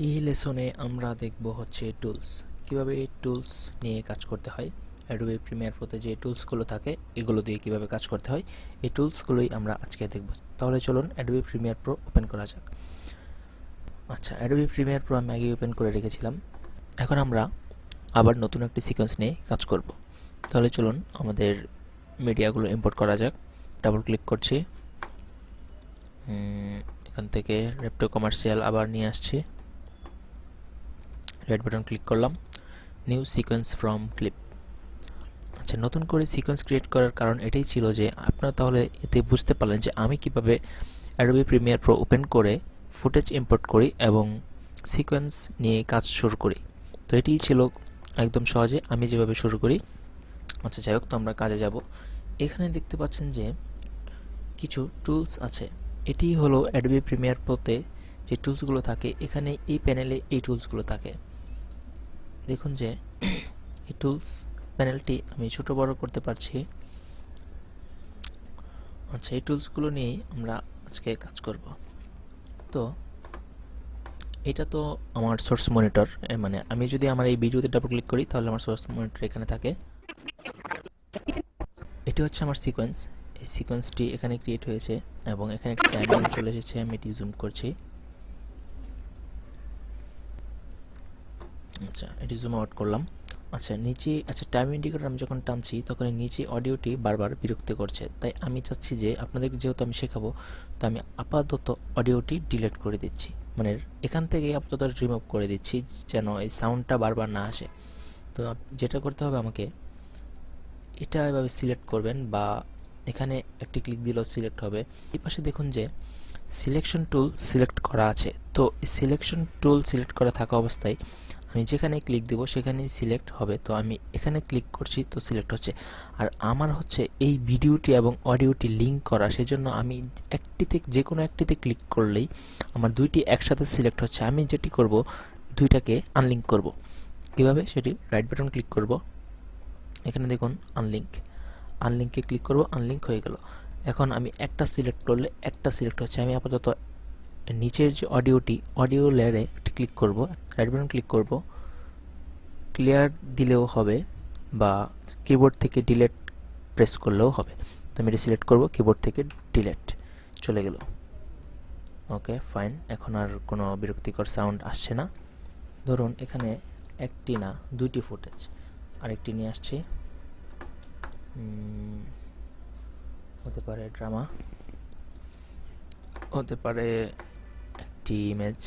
এই লেসনে আমরা দেখব হচ্ছে টুলস, কিভাবে এই টুলস নিয়ে কাজ করতে হয়। অ্যাডোবি প্রিমিয়ার প্রোতে যে টুলসগুলো থাকে এগুলো দিয়ে কিভাবে কাজ করতে হয়, এই টুলসগুলোই আমরা আজকে দেখব। তাহলে চলুন অ্যাডোবি প্রিমিয়ার প্রো ওপেন করা যাক। আচ্ছা, অ্যাডোবি প্রিমিয়ার প্রো আমি আগে ওপেন করে রেখেছিলাম। এখন আমরা আবার নতুন একটি সিকোয়েন্স নিয়ে কাজ করব। তাহলে চলুন আমাদের মিডিয়াগুলো ইম্পোর্ট করা যাক। ডাবল ক্লিক করছি, এখান থেকে রেপ্টো কমার্শিয়াল আবার নিয়ে আসছি, রেড বাটন ক্লিক করলাম, নিউ সিকোয়েন্স ফ্রম ক্লিপ। আচ্ছা, নতুন করে সিকোয়েন্স ক্রিয়েট করার কারণ এটাই ছিল যে আপনারা তাহলে এতে বুঝতে পারলেন যে আমি কিভাবে অ্যাডোবি প্রিমিয়ার প্রো ওপেন করে ফুটেজ ইম্পোর্ট করি এবং সিকোয়েন্স নিয়ে কাজ শুরু করি। তো এটিই ছিল একদম সহজে আমি যেভাবে শুরু করি। আচ্ছা, যাই হোক, তো আমরা কাজে যাব। এখানে দেখতে পাচ্ছেন যে কিছু টুলস আছে। এটি হলো অ্যাডোবি প্রিমিয়ার প্রোতে যে টুলসগুলো থাকে, এখানে এই প্যানেলে এই টুলসগুলো থাকে। দেখুন যে এই টুলস প্যানেলটি আমি ছোট বড় করতে পারছি। আচ্ছা, এই টুলসগুলো নিয়েই আমরা আজকে কাজ করব। তো এটা তো আমার সোর্স মনিটর, মানে আমি যদি আমার এই ভিডিওতে ডাবল ক্লিক করি তাহলে আমার সোর্স মনিটর এখানে থাকে। এটি হচ্ছে আমার সিকোয়েন্স। এই সিকোয়েন্সটি এখানে ক্রিয়েট হয়েছে এবং এখানে একটা টাইমলাইন চলে এসেছে। আমি এটি জুম করছি। আচ্ছা, এটি জুম আউট করলাম। আচ্ছা, নিচে টাইম ইন্ডিকেটর আমি যখন টানছি তখন নিচে অডিওটি বারবার বিরক্ত করছে। তাই আমি চাচ্ছি যে আপনাদেরকে যেহেতু আমি শেখাবো, তো আমি আপাতত অডিওটি ডিলিট করে দিচ্ছি, মানে এখান থেকে আপাতত রিমুভ করে দিচ্ছি যেন এই সাউন্ডটা বারবার না আসে। তো যেটা করতে হবে আমাকে, এটা এভাবে সিলেক্ট করবেন বা এখানে একটি ক্লিক দিলেও সিলেক্ট হবে। এই পাশে দেখুন যে সিলেকশন টুল সিলেক্ট করা আছে। তো এই সিলেকশন টুল সিলেক্ট করা থাকা অবস্থায় আমি যেখানে ক্লিক দেব সেখানেই সিলেক্ট হবে। তো আমি এখানে ক্লিক করছি, তো সিলেক্ট হচ্ছে। আর আমার হচ্ছে এই ভিডিওটি এবং অডিওটি লিঙ্ক করা, সেজন্য আমি একটিতে, যে কোনো একটিতে ক্লিক করলেই আমার দুইটি একসাথে সিলেক্ট হচ্ছে। আমি যেটি করব, দুইটাকে আনলিঙ্ক করব। কীভাবে সেটি, রাইট বাটন ক্লিক করব, এখানে দেখুন আনলিঙ্কে ক্লিক করব, আনলিঙ্ক হয়ে গেল। এখন আমি একটা সিলেক্ট করলে একটা সিলেক্ট হচ্ছে। আমি আপাতত নিচের যে অডিও লেয়ারে একটি ক্লিক করব, রাইট বাটন ক্লিক করব, ক্লিয়ার দিলেও হবে বা কিবোর্ড থেকে ডিলেট প্রেস করলেও হবে। তো আমি এটা সিলেক্ট করব, কিবোর্ড থেকে ডিলেট চলে গেল। ওকে, ফাইন। এখন আর কোনো বিরক্তিকর সাউন্ড আসছে না। ধরুন এখানে একটি না দুইটি ফুটেজ, আরেকটি নিয়ে আসছি। হতে পারে ড্রামা, হতে পারে একটি ইমেজ।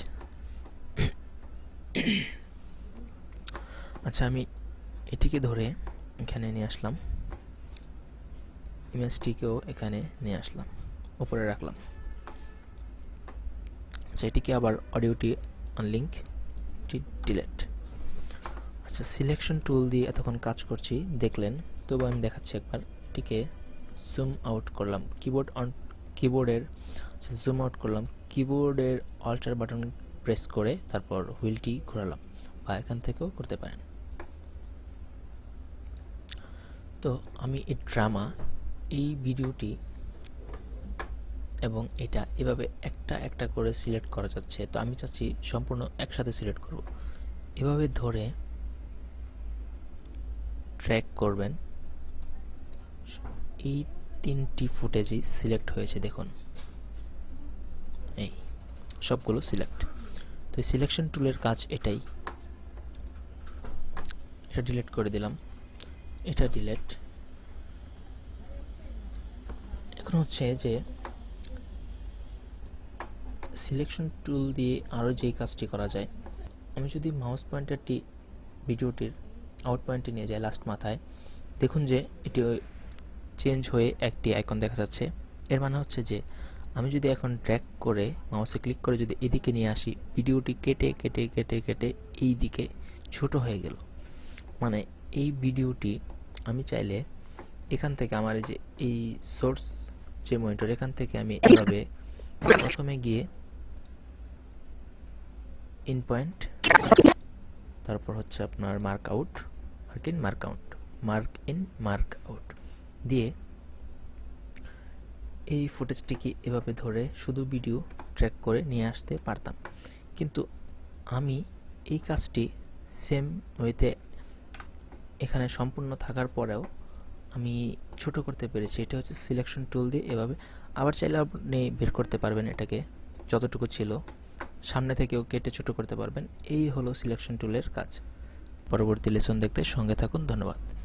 আচ্ছা, আমি এটিকে ধরে এখানে নিয়ে আসলাম, ইমেজটিকেও এখানে নিয়ে আসলাম, উপরে রাখলাম। আচ্ছা, এটিকে আবার অডিওটি আনলিঙ্ক, ডিলেট। আচ্ছা, সিলেকশন টুল দিয়ে এতক্ষণ কাজ করছি দেখলেন, তবু আমি দেখাচ্ছি একবার। এটিকে জুম আউট করলাম, কিবোর্ডের জুম আউট করলাম, কিবোর্ডের অল্টার বাটন প্রেস করে তারপর হুইলটি ঘোরালাম, বা এখান থেকেও করতে পারেন। তো আমি এই ড্রামা, এই ভিডিওটি এবং এটা এভাবে একটা একটা করে সিলেক্ট করা যাচ্ছে। তো আমি চাচ্ছি সম্পূর্ণ একসাথে সিলেক্ট করব। এভাবে ধরে ট্র্যাক করবেন, এই তিনটি ফুটেজই সিলেক্ট হয়েছে দেখুন, এই সবগুলো সিলেক্ট। তো এই সিলেকশন টুলের কাজ এটাই। এটা ডিলিট করে দিলাম, এটা ডিলিট। এখন হচ্ছে যে সিলেকশন টুল দিয়ে আরও যেই কাজটি করা যায়, আমি যদি মাউস পয়েন্টারটি ভিডিওটির আউট পয়েন্টে নিয়ে যাই লাস্ট মাথায়, দেখুন যে এটি চেঞ্জ হয়ে একটি আইকন দেখা যাচ্ছে। এর মানে হচ্ছে যে আমি যদি এখন ড্র্যাগ করে মাউসে ক্লিক করে যদি এদিকে নিয়ে আসি, ভিডিওটি কেটে কেটে কেটে কেটে এই দিকে ছোট হয়ে গেল। মানে এই ভিডিওটি আমি চাইলে এখান থেকে আমার যে এই সোর্স যে মনিটর, এখান থেকে আমি এভাবে প্রথমে গিয়ে ইন পয়েন্ট, তারপর হচ্ছে আপনার মার্ক ইন মার্ক আউট দিয়ে এই ফুটেজটিকে এভাবে ধরে শুধু ভিডিও ট্র্যাক করে নিয়ে আসতে পারতাম। কিন্তু আমি এই কাজটি সেম ওয়েতে এখানে সম্পূর্ণ থাকার পরেও আমি ছোট করতে পেরেছি। এটা হচ্ছে সিলেকশন টুল দিয়ে এভাবে। আবার চাইলে আপনি বের করতে পারবেন এটাকে, যতটুকু ছিল সামনে থেকেও কেটে ছোট করতে পারবেন। এই হলো সিলেকশন টুলের কাজ। পরবর্তী লেসন দেখতে সঙ্গে থাকুন। ধন্যবাদ।